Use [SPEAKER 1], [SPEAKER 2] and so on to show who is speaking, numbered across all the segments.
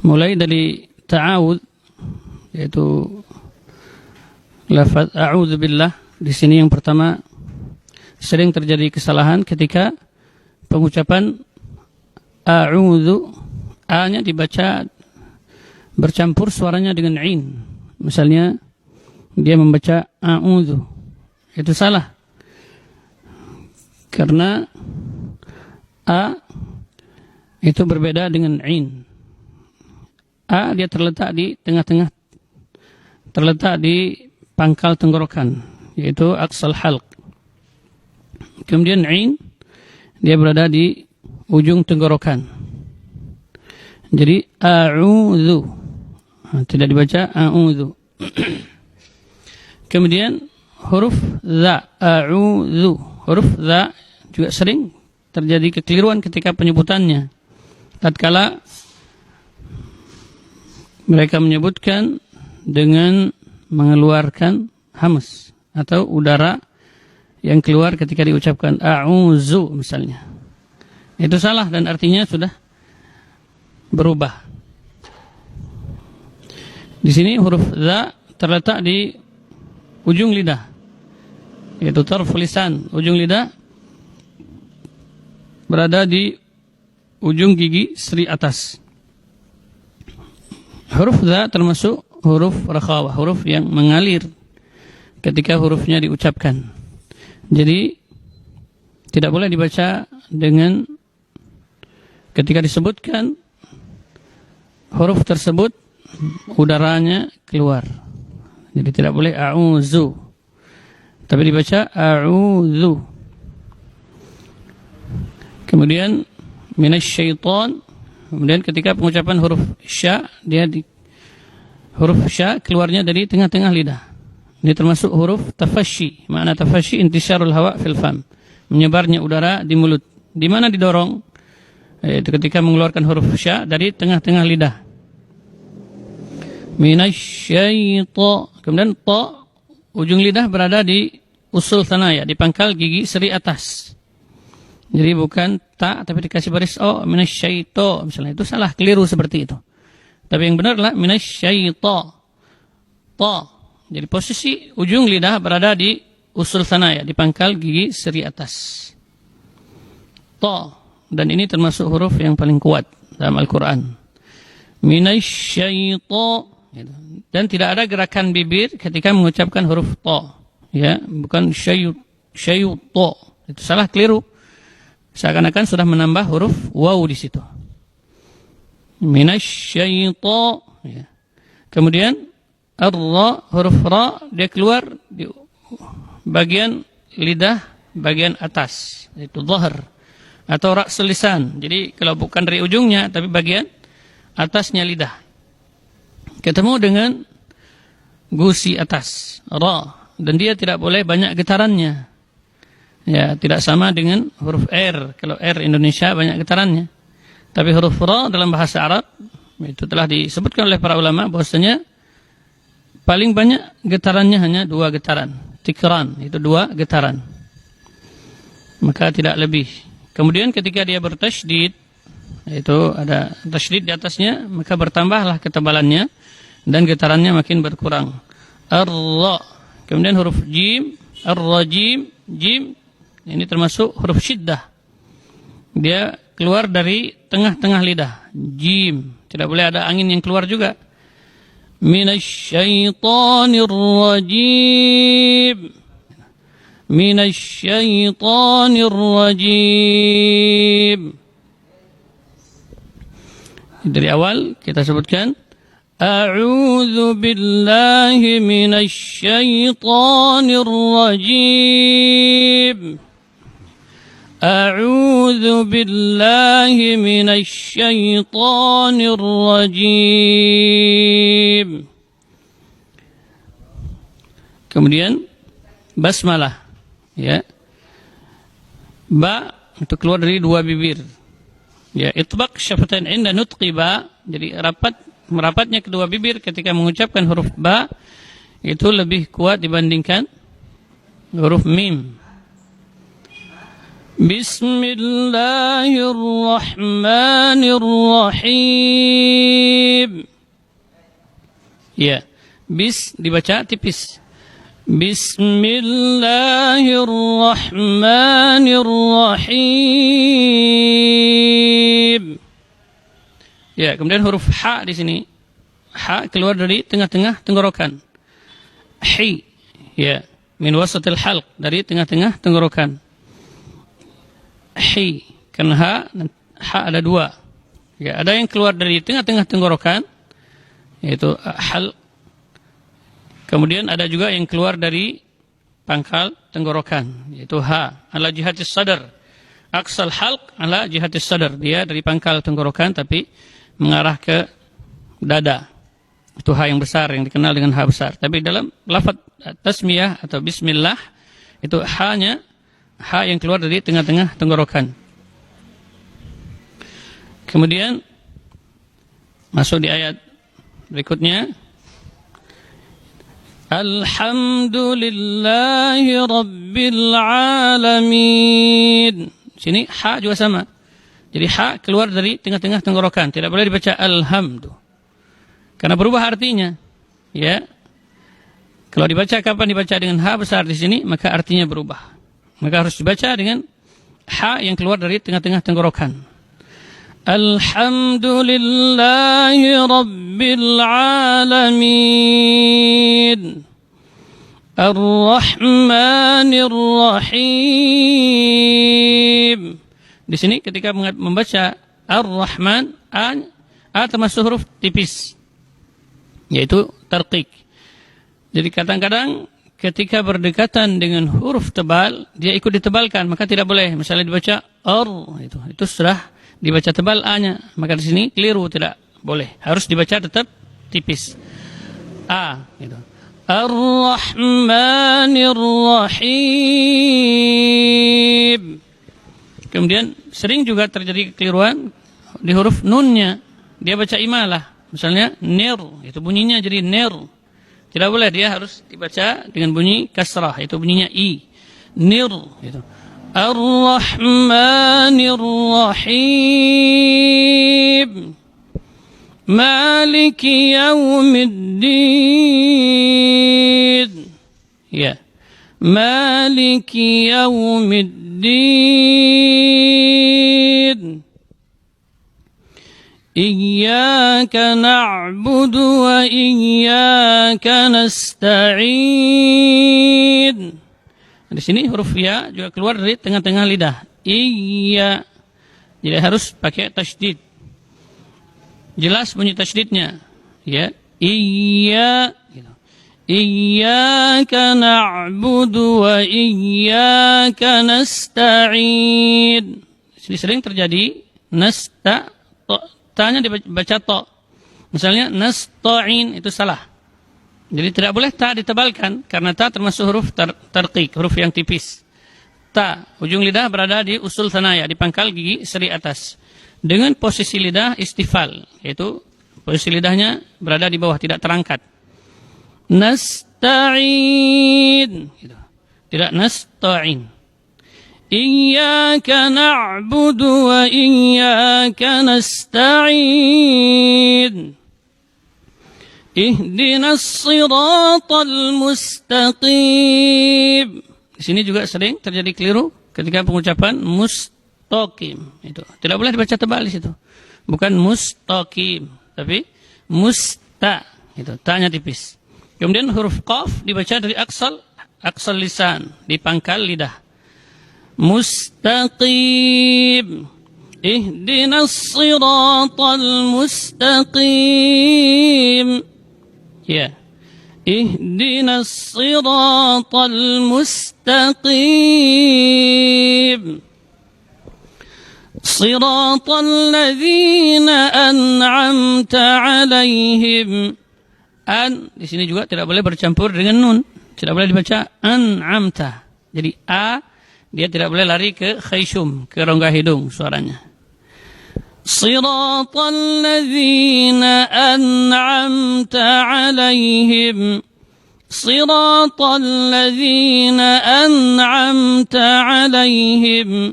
[SPEAKER 1] Mulai dari ta'awud, yaitu lafaz a'udzu billah. Di sini yang pertama sering terjadi kesalahan ketika pengucapan a'udzu, a-nya dibaca bercampur suaranya dengan ain. Misalnya dia membaca a'udzu, itu salah. Karena a itu berbeda dengan ain. A dia terletak di tengah-tengah, terletak di pangkal tenggorokan, yaitu aqsal halq. Kemudian ain dia berada di ujung tenggorokan. Jadi a'udzu, tidak dibaca a'udzu. Kemudian huruf za, a'udzu, huruf za juga sering terjadi kekeliruan ketika penyebutannya. Tatkala mereka menyebutkan dengan mengeluarkan hamas atau udara yang keluar ketika diucapkan a'udzu misalnya. Itu salah dan artinya sudah berubah. Di sini huruf za terletak di ujung lidah, yaitu tarful lisan. Ujung lidah berada di ujung gigi seri atas. Huruf za termasuk huruf rakhawah, huruf yang mengalir ketika hurufnya diucapkan. Jadi tidak boleh dibaca dengan ketika disebutkan huruf tersebut udaranya keluar. Jadi tidak boleh a'udzu, tapi dibaca a'udzu. Kemudian minasyaiton. Kemudian ketika pengucapan huruf sya, huruf sya keluarnya dari tengah-tengah lidah. Ini termasuk huruf tafasyi. Makna tafasyi intisyarul hawa fil fam, menyebarnya udara di mulut. Di mana didorong? Yaitu ketika mengeluarkan huruf sya dari tengah-tengah lidah. Minasyaito. Kemudian ta, ujung lidah berada di usul thanaya, di pangkal gigi seri atas. Jadi bukan ta tapi dikasih baris o, minasyaito misalnya, itu salah, keliru seperti itu. Tapi yang benar adalah minasyaito. Ta. Jadi posisi ujung lidah berada di usul thanaya, di pangkal gigi seri atas. Ta. Dan ini termasuk huruf yang paling kuat dalam Al-Qur'an. Minasyaito. Dan tidak ada gerakan bibir ketika mengucapkan huruf ta. Ya, bukan syayuto. Itu salah, keliru. Seakan-akan sudah menambah huruf waw di situ. Minasyaito. Ya. Kemudian ar-ra, huruf ra dia keluar di bagian lidah bagian atas, itu zahar atau ra'sul lisan. Jadi kalau bukan dari ujungnya tapi bagian atasnya lidah, ketemu dengan gusi atas ra, dan dia tidak boleh banyak getarannya. Ya, tidak sama dengan huruf R. Kalau R Indonesia banyak getarannya. Tapi huruf ra dalam bahasa Arab itu telah disebutkan oleh para ulama bahwasanya paling banyak getarannya hanya 2 getaran. Tikran, itu 2 getaran. Maka tidak lebih. Kemudian ketika dia bertasydid, itu ada tasydid di atasnya, maka bertambahlah ketebalannya dan getarannya makin berkurang. Ar-ra. Kemudian huruf jim, ar-rajim, jim. Ini termasuk huruf syiddah. Dia keluar dari tengah-tengah lidah. Jim. Tidak boleh ada angin yang keluar juga. Minasyaitonir rajim. Minasyaitonir rajim. Dari awal kita sebutkan. A'udzu billahi minasyaitonir rajim. A'udzu billahi minasyaitonir rajim. Kemudian basmalah, ya. Ba itu keluar dari 2 bibir. Ya, itbaq syafatain inda nutqi ba. Jadi merapatnya kedua bibir ketika mengucapkan huruf ba itu lebih kuat dibandingkan huruf mim. Bismillahirrahmanirrahim. Ya, bis dibaca tipis. Bismillahirrahmanirrahim. Ya, kemudian huruf ha di sini. Ha keluar dari tengah-tengah tenggorokan. Hi. Ya, min wasatil halq, dari tengah-tengah tenggorokan. Hi, karena ha ada dua. Ya, ada yang keluar dari tengah-tengah tenggorokan, yaitu hal. Kemudian ada juga yang keluar dari pangkal tenggorokan, yaitu ha. Ala jihatis sadar. Aqsal halq ala jihatis sadar. Dia dari pangkal tenggorokan tapi mengarah ke dada. Itu ha yang besar, yang dikenal dengan ha besar. Tapi dalam lafaz tasmiyah atau bismillah, itu ha-nya ha yang keluar dari tengah-tengah tenggorokan. Kemudian masuk di ayat berikutnya. Alhamdulillahi Rabbil Alamin. Sini ha juga sama. Jadi ha keluar dari tengah-tengah tenggorokan. Tidak boleh dibaca alhamdu. Karena berubah artinya. Ya. Kalau dibaca kapan dibaca dengan ha besar di sini, maka artinya berubah. Maka harus dibaca dengan ha yang keluar dari tengah-tengah tenggorokan. Alhamdulillahi Rabbil Alamin. Ar-Rahmanir-Rahim. Di sini ketika membaca Ar-Rahman, A termasuk huruf tipis, yaitu tarqiq. Jadi kadang-kadang ketika berdekatan dengan huruf tebal, dia ikut ditebalkan, maka tidak boleh. Misalnya dibaca itu sudah dibaca tebal A-nya, maka di sini keliru, tidak boleh. Harus dibaca tetap tipis. A gitu. Ar-Rahmanir-Rahim. Kemudian sering juga terjadi kekeliruan di huruf nunnya. Dia baca imalah. Misalnya nir, itu bunyinya jadi nir. Tidak boleh, dia harus dibaca dengan bunyi kasrah, itu bunyinya i. Nir itu. Ar-Rahmanir-Rahim. Maliki yaumiddin. Ya. Maliki yaumiddin. Iyyaka na'budu wa iyyaka nasta'in. Di sini huruf ya juga keluar dari tengah-tengah lidah. Iya. Jadi harus pakai tasydid. Jelas bunyi tasydidnya. Ya. Iya. Iyyaka na'budu wa iyyaka nasta'in. Ini sering terjadi ta-nya dibaca to. Misalnya nasta'in, itu salah. Jadi tidak boleh ta ditebalkan karena ta termasuk huruf tarqiq, huruf yang tipis. Ta, ujung lidah berada di usul thanaya, di pangkal gigi seri atas. Dengan posisi lidah istifal, yaitu posisi lidahnya berada di bawah, tidak terangkat. Nasta'in, gitu. Tidak nasta'in. Iyyaka na'budu wa iyyaka nasta'in. Ihdinas siratal mustaqim. Di sini juga sering terjadi keliru ketika pengucapan mustaqim. Itu tidak boleh dibaca tebal di situ. Bukan mustaqim, tapi musta. Itu ta-nya tipis. Kemudian huruf qaf dibaca dari aksal lisan, di pangkal lidah. Mustaqim. Ihdinas siratal mustaqim. Ya. Ihdinas siratal mustaqim. Siratal ladzina an'amta 'alaihim. An di sini juga tidak boleh bercampur dengan nun. Tidak boleh dibaca an'amta. Jadi a dia tidak boleh lari ke khayshum, ke rongga hidung suaranya. Siratal ladzina an'amta 'alaihim. Siratal ladzina an'amta 'alaihim.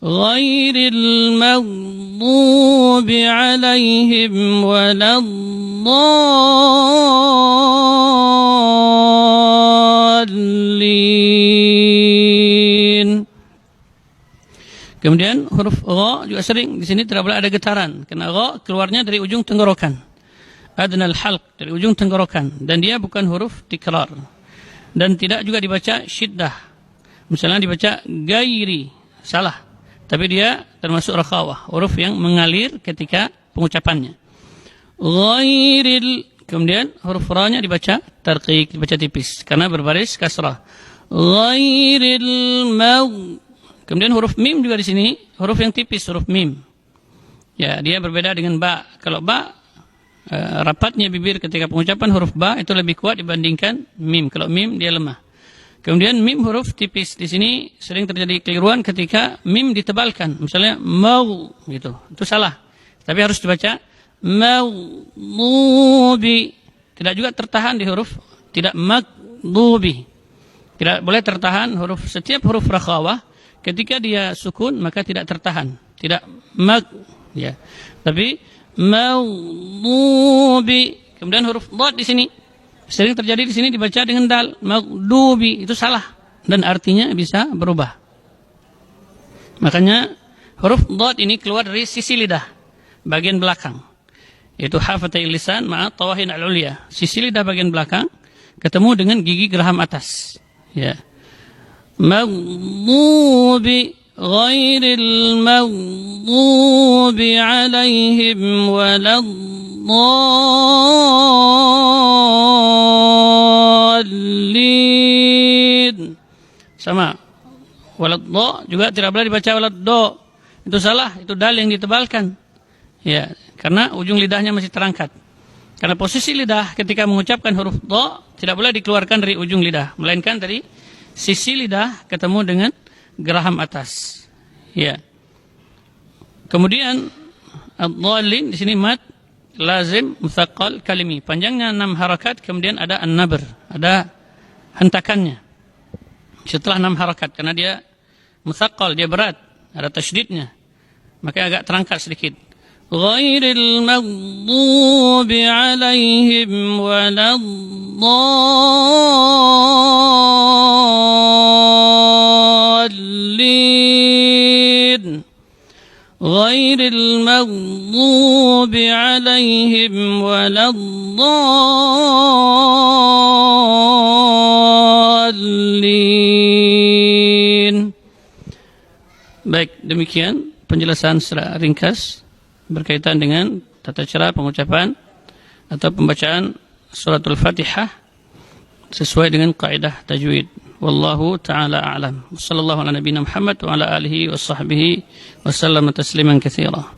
[SPEAKER 1] ghairil maghdubi alaihim waladdallin. Kemudian huruf gha juga sering di sini tidak boleh ada getaran karena gha keluarnya dari ujung tenggorokan. Adnal halq, dari ujung tenggorokan, dan dia bukan huruf tikrar. Dan tidak juga dibaca syiddah. Misalnya dibaca gairi, salah. Tapi dia termasuk rakhawah, huruf yang mengalir ketika pengucapannya. Ghairil, kemudian huruf ra-nya dibaca tarqiq, dibaca tipis karena berbaris kasrah. Ghairil kemudian huruf mim juga di sini, huruf yang tipis, huruf mim. Ya, dia berbeda dengan ba. Kalau ba, rapatnya bibir ketika pengucapan huruf ba itu lebih kuat dibandingkan mim. Kalau mim dia lemah. Kemudian mim huruf tipis. Di sini sering terjadi keliruan ketika mim ditebalkan. Misalnya mau gitu. Itu salah. Tapi harus dibaca maghdubi. Tidak juga tertahan di huruf tidak maghdubi. Tidak boleh tertahan huruf, setiap huruf rakhawah ketika dia sukun maka tidak tertahan, tidak ya. Tapi maghdubi. Kemudian huruf dhad di sini sering terjadi di sini dibaca dengan dal, maghdubi, itu salah dan artinya bisa berubah. Makanya huruf dhad ini keluar dari sisi lidah bagian belakang. Yaitu hafatai lisan ma'a tawahin al-ulya. Sisi lidah bagian belakang ketemu dengan gigi geraham atas. Ya. Maghdubi ghairil maghdubi alaihim waladdallin. Sama. Waladdo juga tidak boleh dibaca waladdo. Itu salah, itu dal yang ditebalkan. Ya, karena ujung lidahnya masih terangkat. Karena posisi lidah ketika mengucapkan huruf do tidak boleh dikeluarkan dari ujung lidah, melainkan dari sisi lidah ketemu dengan geraham atas. Ya. Kemudian ad-dallin di sini mad lazim mutsaqqal kalimi. Panjangnya 6 harakat, kemudian ada an-nabr, ada hentakannya. Setelah 6 harakat karena dia mutsaqqal, dia berat, ada tasydidnya. Maka agak terangkat sedikit. Ghairil maghdubi alaihim waladdallin. Ghairil maghdubi alaihim waladdallin. Baik, demikian penjelasan secara ringkas berkaitan dengan tata cara pengucapan atau pembacaan suratul Fatihah sesuai dengan kaidah tajwid. Wallahu taala a'lam. Wassallallahu ala nabiyina Muhammad wa ala alihi wa sahbihi wa sallama tasliman katsira.